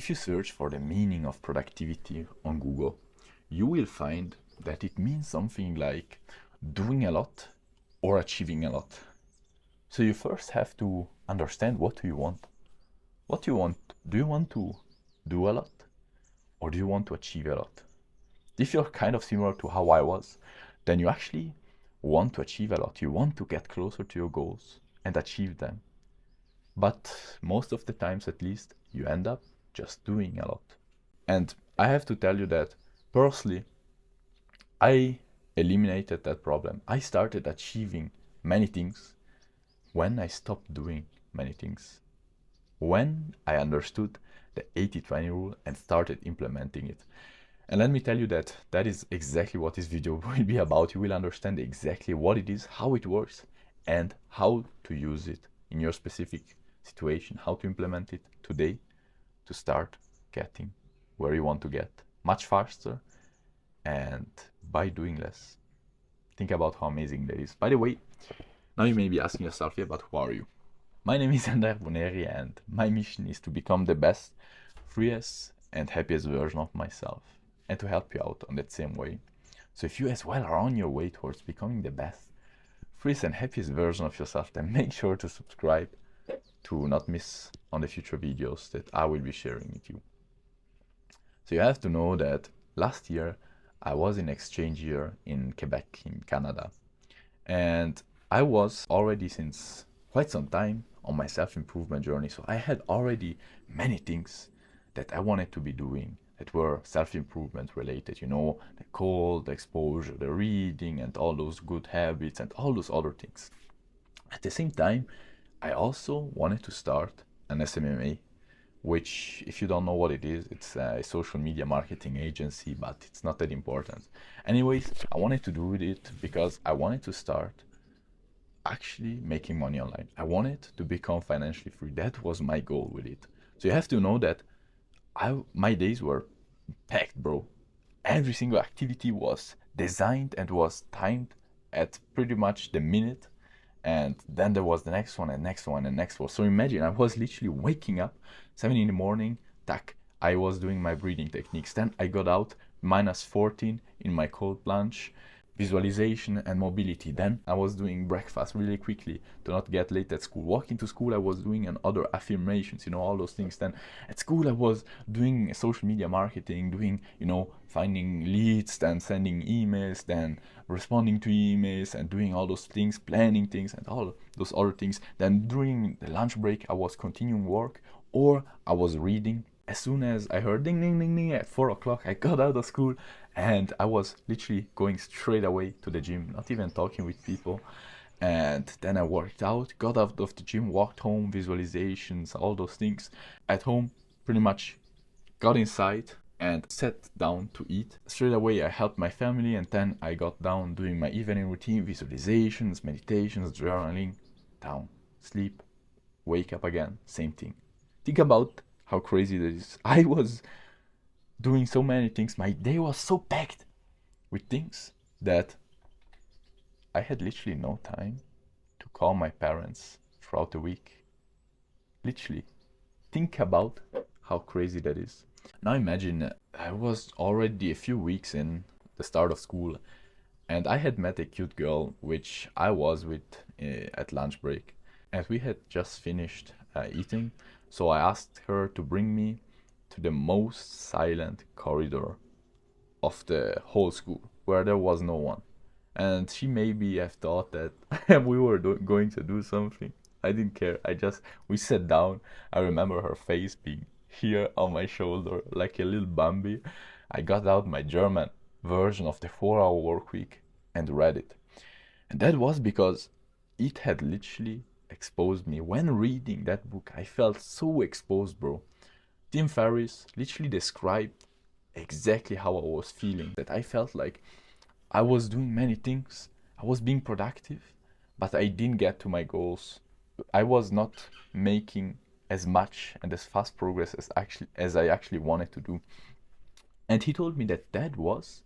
If you search for the meaning of productivity on Google, you will find that it means something like doing a lot or achieving a lot. So you first have to understand what do you want. What do you want? Do you want to do a lot or do you want to achieve a lot? If you're kind of similar to how I was, then you actually want to achieve a lot. You want to get closer to your goals and achieve them. But most of the times, at least, you end up just doing a lot. And I have to tell you that personally, I eliminated that problem. I started achieving many things when I stopped doing many things. When I understood the 80-20 rule and started implementing it. And let me tell you that that is exactly what this video will be about. You will understand exactly what it is, how it works, and how to use it in your specific situation, how to implement it today to start getting where you want to get much faster and by doing less. Think about how amazing that is. By the way, now you may be asking yourself, yeah, but who are you? My name is Ender Boneri and my mission is to become the best, freest and happiest version of myself and to help you out on that same way. So if you as well are on your way towards becoming the best, freest and happiest version of yourself, then make sure to subscribe to not miss on the future videos that I will be sharing with you. So you have to know that last year I was in exchange year in Quebec in Canada, and I was already since quite some time on my self-improvement journey. So I had already many things that I wanted to be doing that were self-improvement related, you know, the cold, the exposure, the reading and all those good habits and all those other things. At the same time, I also wanted to start an SMMA, which, if you don't know what it is, it's a social media marketing agency, but it's not that important. Anyways, I wanted to do it because I wanted to start actually making money online. I wanted to become financially free. That was my goal with it. So you have to know that my days were packed, bro. Every single activity was designed and was timed at pretty much the minute. And then there was the next one and next one and next one. So imagine I was literally waking up 7 in the morning, tack, I was doing my breathing techniques. Then I got out -14 in my cold plunge, visualization and mobility. Then I was doing breakfast really quickly to not get late at school. Walking to school, I was doing other affirmations, you know, all those things. Then at school, I was doing social media marketing, doing, you know, finding leads, then sending emails, then responding to emails and doing all those things, planning things and all those other things. Then during the lunch break, I was continuing work or I was reading. As soon as I heard ding, ding, ding, ding at 4 o'clock, I got out of school and I was literally going straight away to the gym, not even talking with people. And then I worked out, got out of the gym, walked home, visualizations, all those things. At home, pretty much got inside and sat down to eat. Straight away, I helped my family and then I got down doing my evening routine, visualizations, meditations, journaling, down, sleep, wake up again, same thing. Think about how crazy that is. I was doing so many things. My day was so packed with things that I had literally no time to call my parents throughout the week. Literally. Think about how crazy that is. Now imagine I was already a few weeks in the start of school and I had met a cute girl which I was with at lunch break, and we had just finished eating. So I asked her to bring me to the most silent corridor of the whole school where there was no one. And she maybe have thought that we were going to do something. I didn't care. We sat down. I remember her face being here on my shoulder like a little Bambi. I got out my German version of the 4-hour work week and read it. And that was because it had literally exposed me. When reading that book, I felt so exposed, bro. Tim Ferriss literally described exactly how I was feeling, that I felt like I was doing many things, I was being productive, but I didn't get to my goals. I was not making as much and as fast progress as I actually wanted to do. And he told me that that was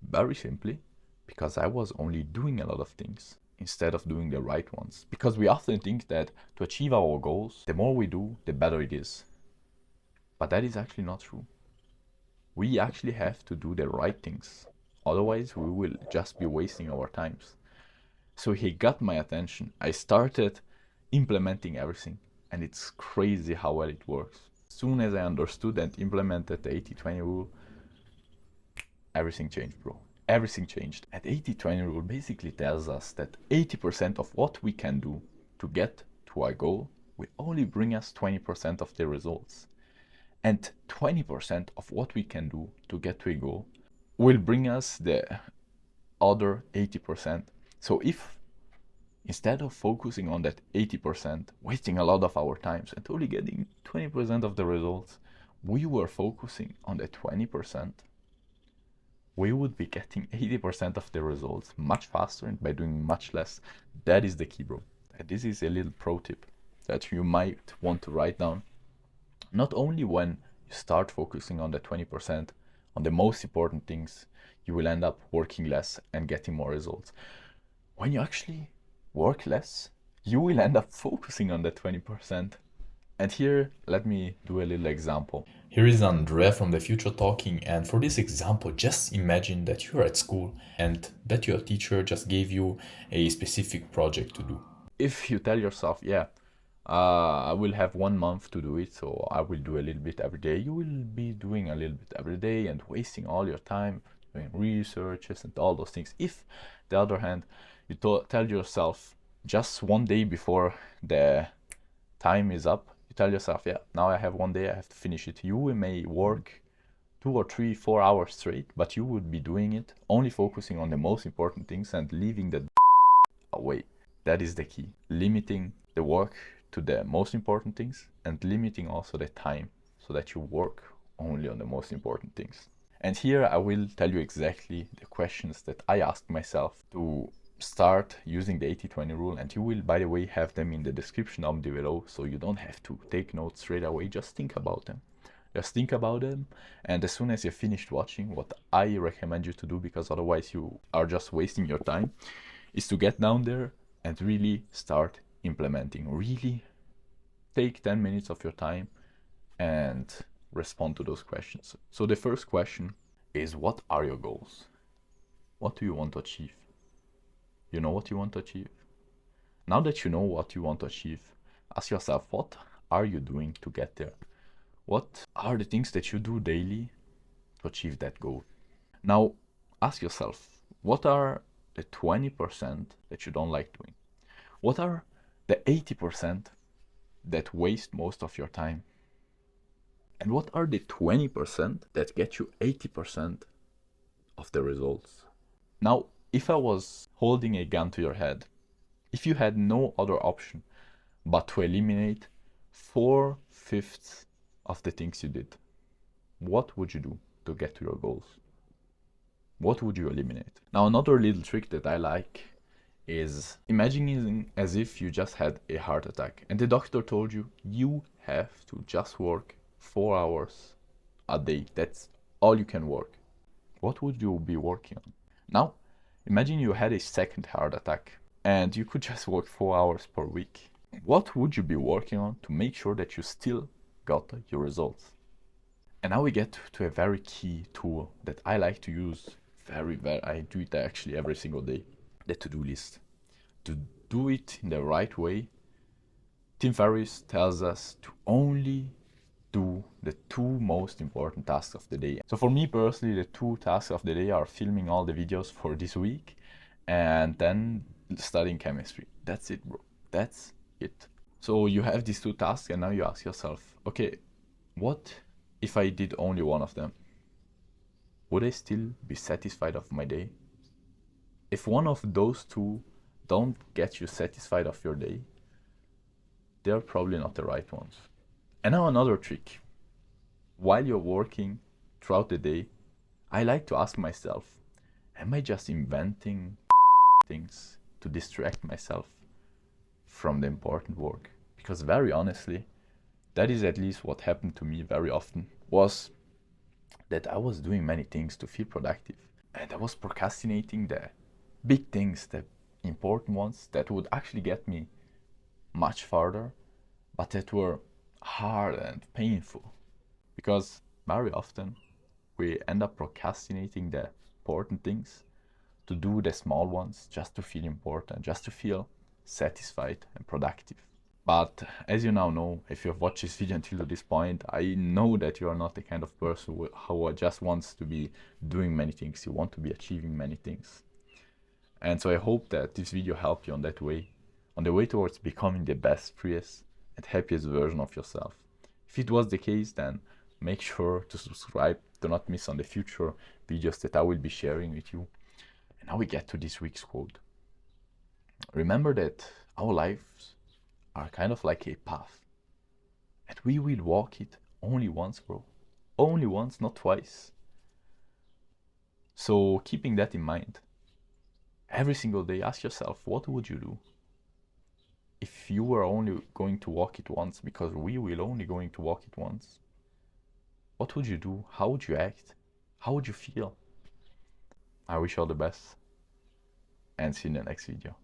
very simply because I was only doing a lot of things instead of doing the right ones. Because we often think that to achieve our goals, the more we do, the better it is. But that is actually not true. We actually have to do the right things. Otherwise, we will just be wasting our times. So he got my attention. I started implementing everything. And it's crazy how well it works. As soon as I understood and implemented the 80-20 rule, everything changed, bro. Everything changed. And 80-20 rule basically tells us that 80% of what we can do to get to our goal will only bring us 20% of the results. And 20% of what we can do to get to a goal will bring us the other 80%. So if instead of focusing on that 80%, wasting a lot of our times and only getting 20% of the results, we were focusing on the 20%, we would be getting 80% of the results much faster and by doing much less. That is the key, bro. And this is a little pro tip that you might want to write down. Not only when you start focusing on the 20%, on the most important things, you will end up working less and getting more results. When you actually work less, you will end up focusing on the 20%. And here, let me do a little example. Here is Andrea from the future talking, and for this example, just imagine that you're at school and that your teacher just gave you a specific project to do. If you tell yourself, yeah, I will have 1 month to do it, so I will do a little bit every day, you will be doing a little bit every day and wasting all your time doing researches and all those things. If, the other hand, you tell yourself just 1 day before the time is up, you tell yourself, yeah, now I have 1 day, I have to finish it. You may work 2 or 3, 4 hours straight, but you would be doing it, only focusing on the most important things and leaving the away. That is the key. Limiting the work to the most important things and limiting also the time so that you work only on the most important things. And here I will tell you exactly the questions that I asked myself to start using the 80-20 rule, and you will, by the way, have them in the description down below, so you don't have to take notes straight away. Just think about them. Just think about them, and as soon as you're finished watching, what I recommend you to do, because otherwise you are just wasting your time, is to get down there and really start implementing. Really take 10 minutes of your time and respond to those questions. So the first question is, what are your goals? What do you want to achieve? You know what you want to achieve? Now that you know what you want to achieve, ask yourself, what are you doing to get there? What are the things that you do daily to achieve that goal? Now, ask yourself, what are the 20% that you don't like doing? What are the 80% that waste most of your time? And what are the 20% that get you 80% of the results? Now, if I was holding a gun to your head, if you had no other option but to eliminate 4/5 of the things you did, what would you do to get to your goals? What would you eliminate? Now, another little trick that I like is imagining as if you just had a heart attack and the doctor told you, you have to just work 4 hours a day. That's all you can work. What would you be working on? Now, imagine you had a second heart attack and you could just work 4 hours per week. What would you be working on to make sure that you still got your results? And now we get to a very key tool that I like to use I do it actually every single day, the to-do list. To do it in the right way, Tim Ferriss tells us to only do the 2 most important tasks of the day. So for me personally, the 2 tasks of the day are filming all the videos for this week and then studying chemistry. That's it, bro. That's it. So you have these 2 tasks and now you ask yourself, okay, what if I did only one of them? Would I still be satisfied of my day? If one of those 2 don't get you satisfied of your day, they're probably not the right ones. And now another trick. While you're working throughout the day, I like to ask myself, am I just inventing things to distract myself from the important work? Because very honestly, that is at least what happened to me very often, was that I was doing many things to feel productive. And I was procrastinating the big things, the important ones that would actually get me much farther, but that were hard and painful Because very often we end up procrastinating the important things to do the small ones just to feel important, just to feel satisfied and productive. But as you now know, if you have watched this video until this point, I know that you are not the kind of person who just wants to be doing many things. You want to be achieving many things. And so I hope that this video helped you on that way, on the way towards becoming the best, freest, and happiest version of yourself. If it was the case, then make sure to subscribe to not miss on the future videos that I will be sharing with you. And now we get to this week's quote. Remember that our lives are kind of like a path, and we will walk it only once, bro. Only once, not twice. So keeping that in mind, every single day ask yourself, what would you do if you were only going to walk it once? Because we will only going to walk it once. What would you do? How would you act? How would you feel? I wish you all the best, and see you in the next video.